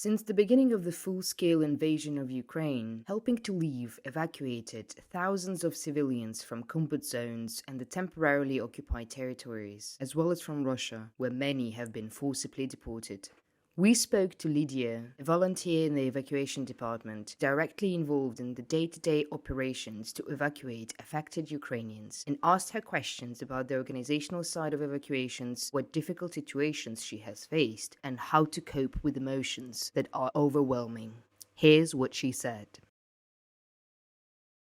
Since the beginning of the full-scale invasion of Ukraine, helping to leave evacuated thousands of civilians from combat zones and the temporarily occupied territories, as well as from Russia, where many have been forcibly deported. We spoke to Lydia, a volunteer in the evacuation department, directly involved in the day-to-day operations to evacuate affected Ukrainians, and asked her questions about the organizational side of evacuations, what difficult situations she has faced, and how to cope with emotions that are overwhelming. Here's what she said.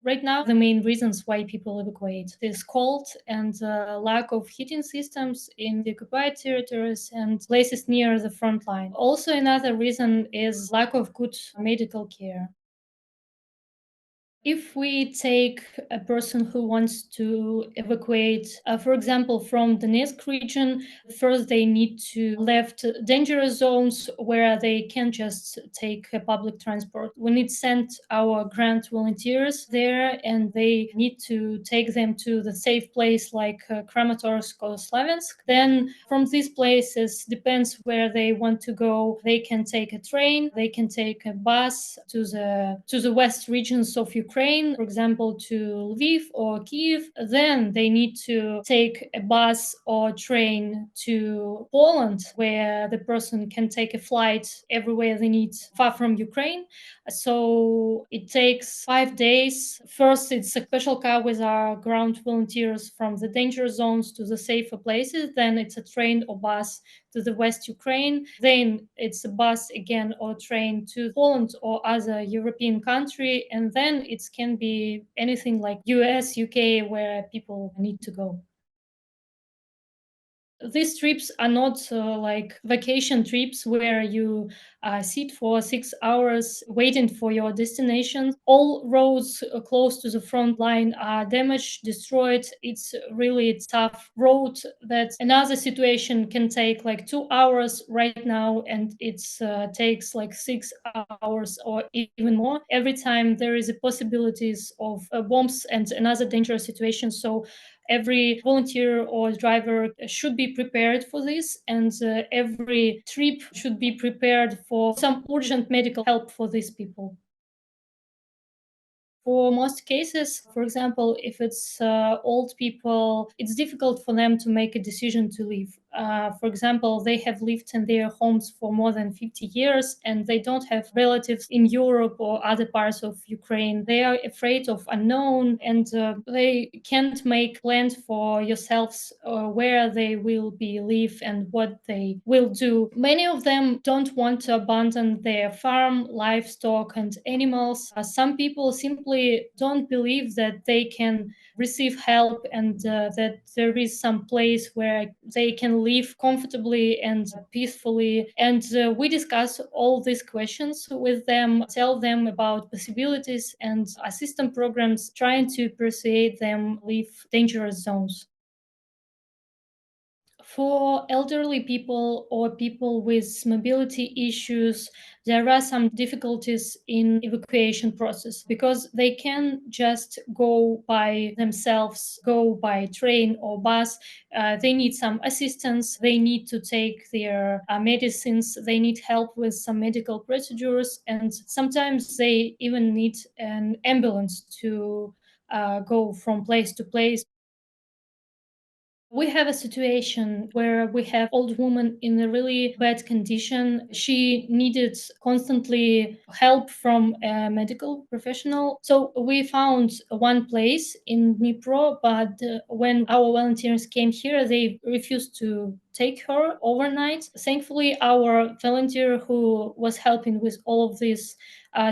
Right now, the main reasons why people evacuate is cold and lack of heating systems in the occupied territories and places near the front line. Also, another reason is lack of good medical care. If we take a person who wants to evacuate, for example, from the Donetsk region, first they need to left dangerous zones where they can just take public transport. We need to send our grant volunteers there, and they need to take them to the safe place like Kramatorsk or Slaviansk. Then from these places, depends where they want to go. They can take a train, they can take a bus to the west regions of Ukraine, for example, to Lviv or Kiev. Then they need to take a bus or train to Poland, where the person can take a flight everywhere they need, far from Ukraine. So it takes 5 days. First, it's a special car with our ground volunteers from the danger zones to the safer places. Then it's a train or bus to the West Ukraine. Then it's a bus again or train to Poland or other European country. And then it can be anything like US, UK, where people need to go. These trips are not like vacation trips where you sit for 6 hours waiting for your destination. All roads close to the front line are damaged, destroyed. It's really a tough road that another situation can take like 2 hours right now, and it takes like 6 hours or even more. Every time there is a possibilities of bombs and another dangerous situation. So every volunteer or driver should be prepared for this, and every trip should be prepared for some urgent medical help for these people. For most cases, for example, if it's old people, it's difficult for them to make a decision to leave. For example, they have lived in their homes for more than 50 years and they don't have relatives in Europe or other parts of Ukraine. They are afraid of unknown, and they can't make plans for yourselves where they will be live and what they will do. Many of them don't want to abandon their farm, livestock, and animals. Some people simply don't believe that they can receive help, and that there is some place where they can live comfortably and peacefully. And we discuss all these questions with them, tell them about possibilities and assistance programs, trying to persuade them leave dangerous zones. For elderly people or people with mobility issues, there are some difficulties in evacuation process because they can just go by themselves, go by train or bus. They need some assistance. They need to take their medicines. They need help with some medical procedures, and sometimes they even need an ambulance to go from place to place. We have a situation where we have old woman in a really bad condition. She needed constantly help from a medical professional. So we found one place in Dnipro, but when our volunteers came here, they refused to take her overnight. Thankfully, our volunteer who was helping with all of this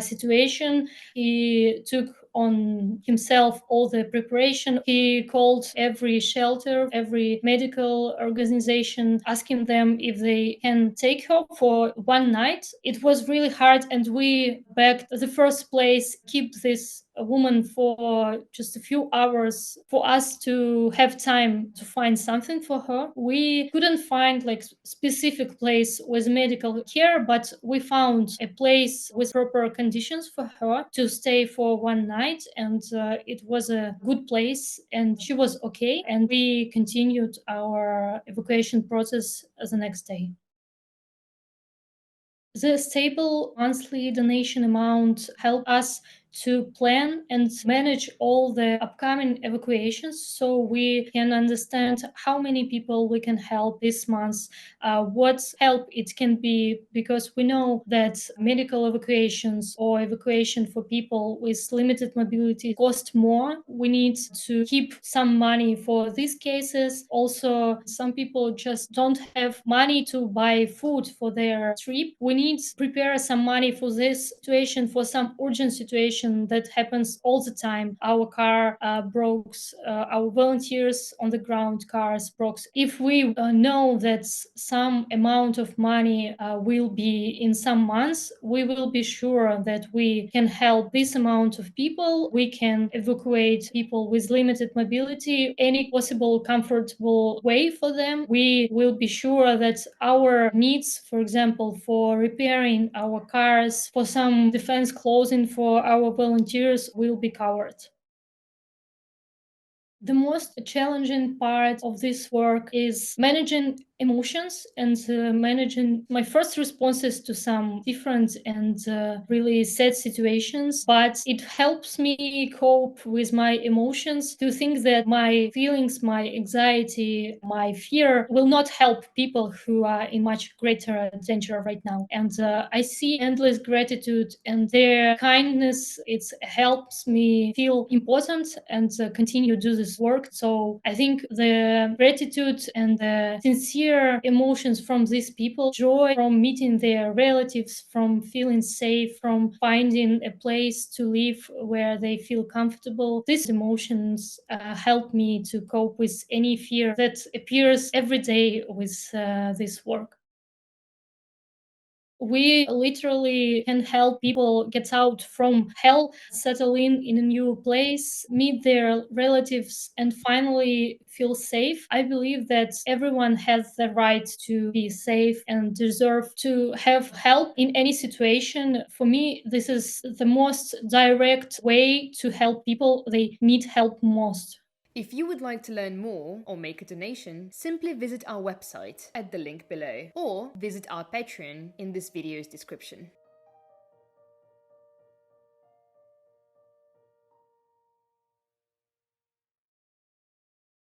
situation, he took on himself all the preparation. He called every shelter, every medical organization, asking them if they can take her for one night. It was really hard, and we begged the first place keep this woman for just a few hours for us to have time to find something for her. We couldn't find like specific place with medical care, but we found a place with proper conditions for her to stay for one night, and it was a good place, and she was okay, and we continued our evacuation process the next day. The stable monthly donation amount help us to plan and manage all the upcoming evacuations, so we can understand how many people we can help this month, what help it can be, because we know that medical evacuations or evacuation for people with limited mobility cost more. We need to keep some money for these cases. Also, some people just don't have money to buy food for their trip. We need to prepare some money for this situation, for some urgent situation that happens all the time. Our car broke, our volunteers on the ground cars broke. If we know that some amount of money will be in some months, we will be sure that we can help this amount of people. We can evacuate people with limited mobility any possible comfortable way for them. We will be sure that our needs, for example, for repairing our cars, for some defense clothing for our volunteers, will be covered. The most challenging part of this work is managing emotions and managing my first responses to some different and really sad situations. But it helps me cope with my emotions, to think that my feelings, my anxiety, my fear will not help people who are in much greater danger right now. And I see endless gratitude and their kindness. It helps me feel important and continue to do this work. So I think the gratitude and the sincere emotions from these people, joy from meeting their relatives, from feeling safe, from finding a place to live where they feel comfortable, these emotions help me to cope with any fear that appears every day with this work. We literally can help people get out from hell, settle in a new place, meet their relatives, and finally feel safe. I believe that everyone has the right to be safe and deserve to have help in any situation. For me, this is the most direct way to help people they need help most. If you would like to learn more or make a donation, simply visit our website at the link below or visit our Patreon in this video's description.